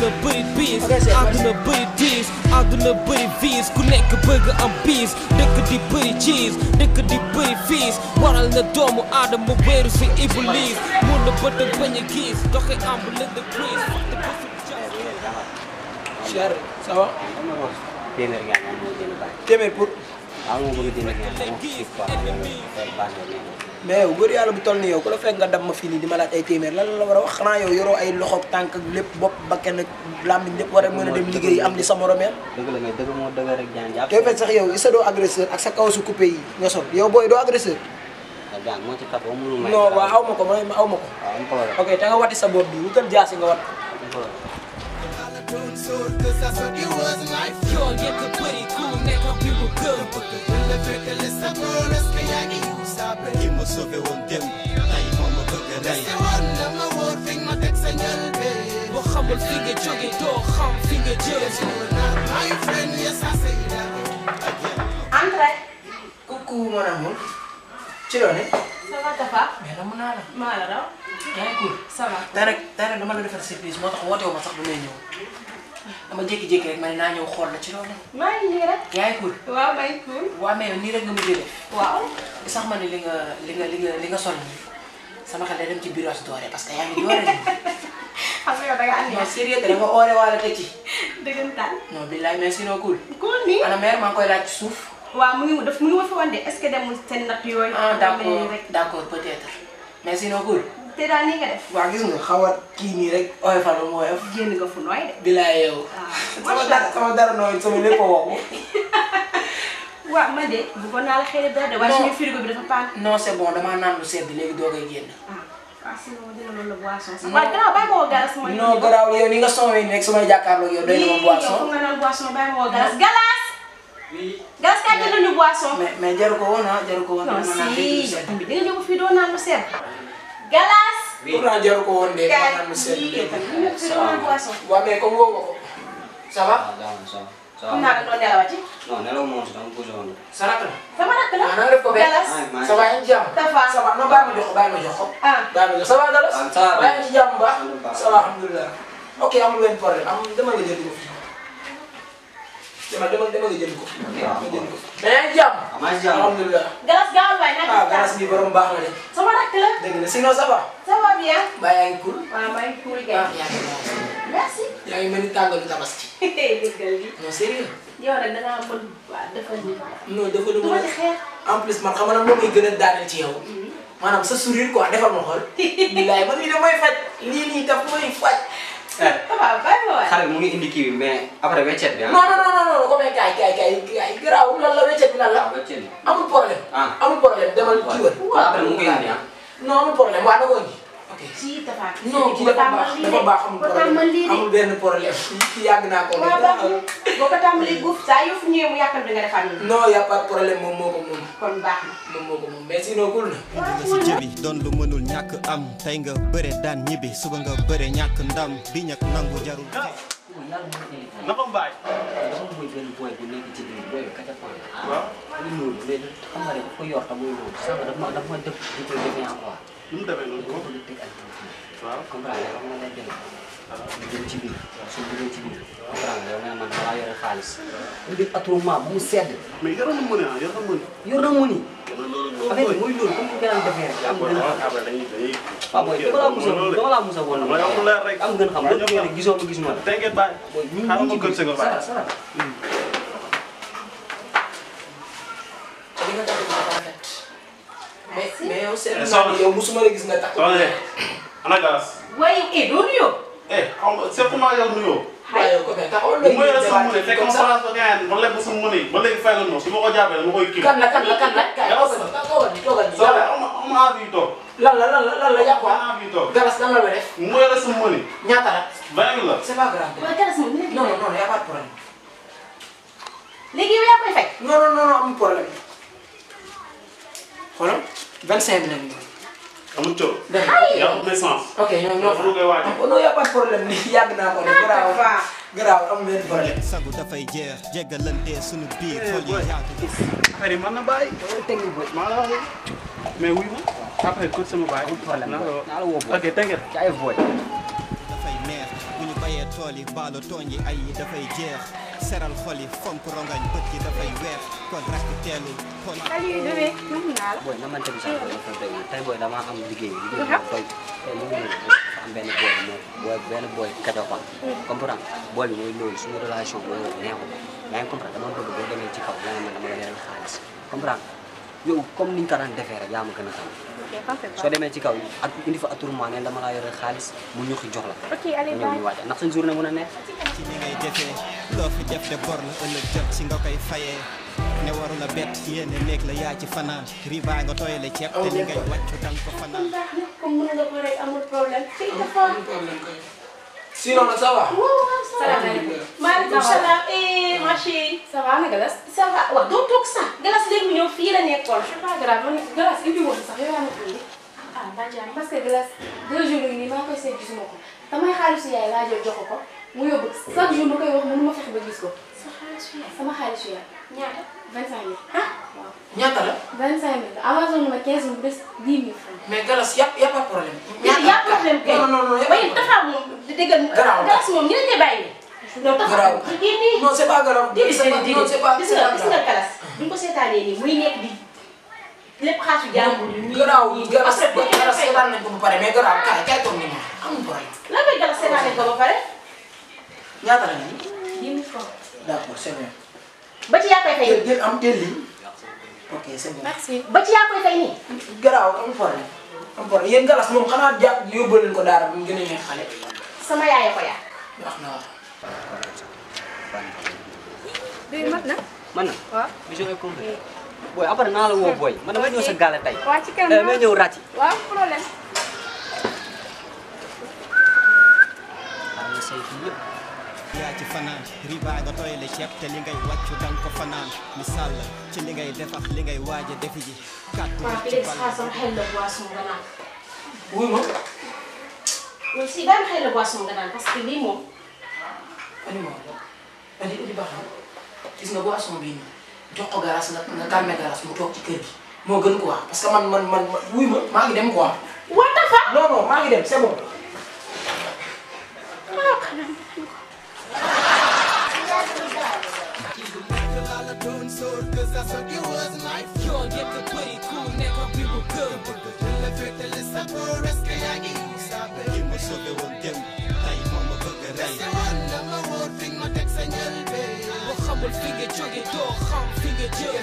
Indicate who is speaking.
Speaker 1: àdduna bëri biis àdduna bëri diis àdduna bëri viis ku nekk bëgg am biis dëkk di bëri cheese dëkk di bëri fiis waral na doomu aadama wéeru si iblis mun na bët ak bañ a gis doxe amb lënd crise
Speaker 2: cher ça va
Speaker 3: téeméer nga am moo gën a bari.
Speaker 2: téeméer pour
Speaker 3: waaw moo bëgg téeméer nga am
Speaker 2: mais yow góor yàlla bu toll ni yow ku la fekk nga dab ma fii nii di ma laaj ay téeméer lan la war a wax xanaa yow yoroo ay loxo tànk ak lépp bopp bakken ak làmmiñ lépp war a mën a dem liggéey am li sa moromeel
Speaker 3: dëgg la mais dëgg moo dëgg rek jaan jàpp.
Speaker 2: te fekk sax yow isa doo agresseur ak sa kaw su coupé yi nga sol yow booy doo agresseur
Speaker 3: jaan moo ci kat ba mënul may.
Speaker 2: non waaw aw ma ko ma aw ma ko
Speaker 3: waaw am ko war a.
Speaker 2: ok te nga wati sa bopp bi wutal jaasi nga wat
Speaker 3: am ko war a.
Speaker 1: yoon yëkk bëri ku nekk bi bu gëm
Speaker 4: ki ma sauvé woon dem tey moo ma bëgg a rey
Speaker 1: boo xamul fi nga jóge doo xam fi nga jëm
Speaker 5: Entrez.
Speaker 2: coucou mon amour ci loone
Speaker 5: Ça va Tafa?
Speaker 2: mais na mën naa la
Speaker 5: maa la raw.
Speaker 2: yaa ngi cool
Speaker 5: Ça va.
Speaker 2: tey rek dama la defar surprise moo tax woote wu ma sax bu may ñëw dama jékki-jékki rek ma ne naa ñëw xool la ci loone
Speaker 5: maa ngi nii rek.
Speaker 2: yaa ngi cool
Speaker 5: waaw maa ngi cool.
Speaker 2: waa mais yow nii rek nga mujjee def
Speaker 5: waaw.
Speaker 2: sax ma ne li nga sol nii sama xel day dem ci biir doore parce que yaa ngi doore nii
Speaker 5: xam nga yow da nga andi.
Speaker 2: non sérieux te da nga oore waale teg ci
Speaker 5: dëggantaan.
Speaker 2: non billaay mais sinon cool
Speaker 5: cool nii.
Speaker 2: ana mère maa ngi koy laaj ci suuf
Speaker 5: waaw mu ngi ma fi wan de est-ce que demul seen natt yooyu.
Speaker 2: ah d'accord
Speaker 5: rek.
Speaker 2: d'accord peut-être mais sinon cool
Speaker 5: te daal nii nga def.
Speaker 2: waa gis nga xaw a kii nii rek oyofal ba mu oyof
Speaker 5: génn nga fu nooy de.
Speaker 2: billaay yow
Speaker 5: waaw
Speaker 2: sama dara nooy sama lépp a wokku
Speaker 5: waaw man de bëggoon naa la xëy dara de waaye suñu frigo bi dafa paan.
Speaker 2: non c'est bon damaa naan lu sedd léegi doo koy génn
Speaker 5: ah sinon dina loolu la boisson sax. waaye gannaaw bàyyi ma woo galas mooy.
Speaker 2: non garaaw yow ni nga sonwee nekk su may jàkkaarloo yow doy na ma boisson
Speaker 5: yow fu nga naan boisson bàyyi ma woo galas. galas. galas kaay jënd ñu boisson.
Speaker 2: mais jaru ko woon ah jaru ko woon
Speaker 5: non
Speaker 2: dama naan
Speaker 5: si
Speaker 2: lu sedd
Speaker 5: yow tamit di nga ñëw fii doo naan lu sedd. galas.
Speaker 2: pourtant jaru ko woon de dama
Speaker 5: kaay
Speaker 2: naan lu sedd
Speaker 5: yii yow tamit ñu fii doo naan boisson.
Speaker 2: waaw mais comme woo nga ko ça va
Speaker 3: waaw gaaw na ça va.
Speaker 5: xam naa ne doo nelawati.
Speaker 3: non nelaw moom si dama posé woon.
Speaker 2: sa rakk la
Speaker 5: sama rakk la.
Speaker 2: ah na nga def ko benn
Speaker 5: galas.
Speaker 2: ça va yaa ngi ci jàmm
Speaker 5: Tafa.
Speaker 2: ça va non bàyyi ma jox ko bàyyi ma jox ko
Speaker 5: ah.
Speaker 2: bàyyi ma jox ça va galas
Speaker 3: Ah, ça va.
Speaker 2: bàyyi ma ci jàmm bu baax
Speaker 3: Alhamdulillah.
Speaker 2: ça va alhamdulilah ok amul benn problème am dama nga jënd ko fii dama nga jënd ko nga jënd ko mais yaa ngi ci jàmm
Speaker 3: ah maa ngi si jàmm.
Speaker 2: alhamdulilah
Speaker 5: galas gaawal waay nag.
Speaker 2: ah galas bi borom baax la de
Speaker 5: sama rakk la.
Speaker 2: dëgg la sinon ça va
Speaker 5: ça va bien.
Speaker 2: ba yaa ngi cool
Speaker 5: waaw maa ngi cool
Speaker 2: ah
Speaker 5: kay.
Speaker 2: yaa ngi moom
Speaker 5: merci.
Speaker 2: yaa ngi mel ni tàngalu tabaski
Speaker 5: déggal gi.
Speaker 2: non sérieux
Speaker 5: yow nag da ngaa mën waa defal ni.
Speaker 2: non dafa lu
Speaker 5: du ma ci xeer.
Speaker 2: en plus man xam nga moom mooy gën a daaneel ci yow maanaam sa sourire quoi defal ma xool billaay man lii damay faj lii nii daf may faj
Speaker 5: waaw bàyyi ma waay.
Speaker 3: xale bi mu ngi indi kii bi mais après weccet bi ah.
Speaker 2: non ko may kaay garaaw lan la weccet bi lan la
Speaker 3: waaw weccet bi.
Speaker 2: amul problème
Speaker 3: ah
Speaker 2: amul problème demal kii wër
Speaker 3: kon après mu ngi koy indi ah.
Speaker 2: non amul problème waa na ko indi ok
Speaker 5: si Tafa.
Speaker 2: non kii dafa baax amul problème amul benn problème kii yàgg naa ko
Speaker 5: waaw baax na boo ko tàmbalee guuf saa yoo fu ñëwee mu yàqal bi nga defaat nii.
Speaker 2: non y a pas de problème moom moo ko moom
Speaker 5: kon baax na.
Speaker 2: moom moo ko moom mais sinon cool na
Speaker 4: nga si jëbi doon lu mënul ñàkk am tey nga bëre daan ñibbi suba nga bëre ñàkk ndam di ñàkk nangu jarul
Speaker 3: naka mbaay. dafa muy benn boy bu nekk ci biir boy bi kaca fan. waaw dañuy ñuul mais xam nga rek daf ko yor te muy ñuul sànq daf ma def di koy defee en quoi.
Speaker 6: nu mu demee noonu
Speaker 3: boo ko teg ak
Speaker 6: waaw
Speaker 3: comprendre nga xam nga lay dem. ñu dem ci biir suñ duggee ci biir comprendre yow nga man balaa yore xaalis. ñu def attroupement bu mu sedd.
Speaker 6: mais yor na mën a yor na mën.
Speaker 3: yor na mu ni.
Speaker 6: loolu
Speaker 3: affaire bi mooy loolu comme que gën a defee rek am gën a xam. waaw mooy dama laa musa woon
Speaker 6: ma wax lu leer rek
Speaker 3: am gën xam ba ñu gisoo ma gis ma la.
Speaker 6: tey ngeen bàyyi
Speaker 3: mooy ñu
Speaker 6: xaaral ma
Speaker 3: ci
Speaker 6: gën sa nga bàyyi
Speaker 3: sara
Speaker 2: li nga tax a rafet mais yow seen
Speaker 6: soxna
Speaker 2: yow musuma la gis nga tax
Speaker 6: soxna ana galas
Speaker 5: waaye doo nuyoo.
Speaker 6: xam nga c'est comment yow nuyoo
Speaker 2: waaye yow ko mais taxawal
Speaker 6: bu ma yore sa
Speaker 2: débat
Speaker 6: mëne fekk ma place ba gaañ ma lekk sa mëne ba léegi fay nga ma su ma ko jàppee dama koy kii
Speaker 2: kan la kay toogal ni
Speaker 6: soxna am envie toog
Speaker 2: lan la yàqu
Speaker 6: am envie toog
Speaker 2: galas lan la la def
Speaker 6: mu yore sa mëne
Speaker 2: ñaata la
Speaker 6: 20 la
Speaker 2: c'est pas grave
Speaker 5: waaye galas moom dina
Speaker 2: non y a pas de problème
Speaker 5: léegi yow yaa koy fay.
Speaker 2: non amul problème xoolal 25 000 la ñu
Speaker 6: amul coow
Speaker 2: dégg
Speaker 6: yaa ko naissance
Speaker 2: ok ñoo
Speaker 6: Dafa lu koy waaj.
Speaker 2: non y a pas de problème ni yàgg naa ko ne garaaw amul benn problème
Speaker 4: sagu dafay jeex jéggalante sunu biir xol yi yaatu
Speaker 6: affaire yi mën na bàyyi maa la wax mais wuy ma après ko sama bàyyi
Speaker 3: problème naa la woo
Speaker 6: ok t'inquiète
Speaker 3: ci ay boy
Speaker 4: dafay neex bu ñu bayee tool yi baalu tooñ yi ay yi dafay jeex seral xol yi fonk rongañ bët yi dafay weex kon rakk teelul xol
Speaker 5: Salut bébé, nuyu naa la.
Speaker 3: booy na man tamit sax dafa doy tey booy damaa am liggéey bi koy tey mu ngi am benn booy kajoxoon comprendre booy bi mooy loolu suñu relation mooy neexul yaa ngi comprendre dama bëgg boo demee ci kaw yaa ngi man dama la yoral xaalis comprendre yow comme niñ ko daan defee rek yaa ma gën a xam soo demee ci kaw ak indi fa atourement ne dama laa yoral xaalis mu ñuxi jox la
Speaker 5: Ok, allez,
Speaker 3: ñëw ñu waaj ndax suñ journée mën a nekk
Speaker 4: ci li ngay defee loo fi def de bor la ëllëg jot ci nga koy fayee ne waru la bett yéene néeg la yaa ci fanaan riba nga tooyale ceeb te li ngay wàccu danga ko fanaan
Speaker 5: comme mën nga ko rek amul problème. Fii dafa.
Speaker 2: sinon nag ça va.
Speaker 5: Salaamaaleykum. Maaleykum salaam. Ma chérie. Ça va na Galas. Ça va waaw doo toog sax. Galas léegi mu ñëw fii la nekkoon. C'est pas grave man Galas indi woon sax yow yaa ma ko indi. Ah ba jàmm parce que Galas 2 jours yi nii maa ngi koy seet gisuma ko. damay xaalisu yaay laa jël jox ko mu yóbbu chaque jour ma koy wax mënu ma fexe ba gis ko. sa xaalisu yaay sama xaalisu yaay. ñaata 25000. ah waaw.
Speaker 2: ñaata la.
Speaker 5: 25000 Amazon ma 15000 des 10 000 francs.
Speaker 2: mais Galas y' a pas de problème.
Speaker 5: y' a problème kay.
Speaker 2: non non non
Speaker 5: waaye dafa moom déggal Galas moom ñu ne bàyyi. non taxaw
Speaker 2: non c'est pas grave.
Speaker 5: non
Speaker 2: c'est pas
Speaker 5: gis nga Galas buñ ko seetaanee nii muy nekk di lépp xaatu jàmbur yi.
Speaker 2: garaaw Galas seetaan nañ ko ba pare mais garaaw kaay toog nii amul problème.
Speaker 5: lan mooy Galas seetaan nañ ko ba pare.
Speaker 2: ñaata la nii.
Speaker 5: 10 000 francs.
Speaker 2: d'accord c'est bien.
Speaker 5: ba ci yaa koy fay nii.
Speaker 2: am teel lii. ok c'est bien.
Speaker 5: merci ba ci yaa koy fay nii.
Speaker 2: garaaw amul problème. amul problème yéen Galas moom xanaa jàpp yóbbu leen ko daara bu mu gën a neex xale.
Speaker 5: sama yaay ko yaa.
Speaker 2: wax na waaw.
Speaker 5: bii mat na.
Speaker 3: man na
Speaker 5: waaw.
Speaker 3: mission est complète booy après naa la woo booy man dama ñëw sa gaale tey
Speaker 5: waa ci kanam
Speaker 3: may ñëw ràcc
Speaker 5: waaw problème.
Speaker 3: am na saytu yëpp
Speaker 4: yaa ci fanaan riba nga tooyale ceeb te li ngay wàccu danga ko fanaan misaal la ci li ngay def ak li ngay waaj a defi ji kàttu
Speaker 5: waaw
Speaker 4: ci
Speaker 5: léegi
Speaker 4: bal
Speaker 5: xaar sama xel la boisson nga naan.
Speaker 2: wuy ma.
Speaker 5: yow si daan xel la boisson nga naan parce que lii moom.
Speaker 2: Aliou moom Aliou baax na gis nga boisson bii nii jox ko Galas nga calmer Galas mu toog ci kër gi moo gën quoi parce que man wuy ma maa ngi dem quoi.
Speaker 5: what the fuck.
Speaker 2: non non maa ngi dem c'est bon.
Speaker 1: yoon yëpp a bëri ku nekk bi mu gëm
Speaker 4: ki ma sobe woon dem tey moom ma bëgg a rey
Speaker 1: boo xamul fi nga jóge doo xam fi nga jëm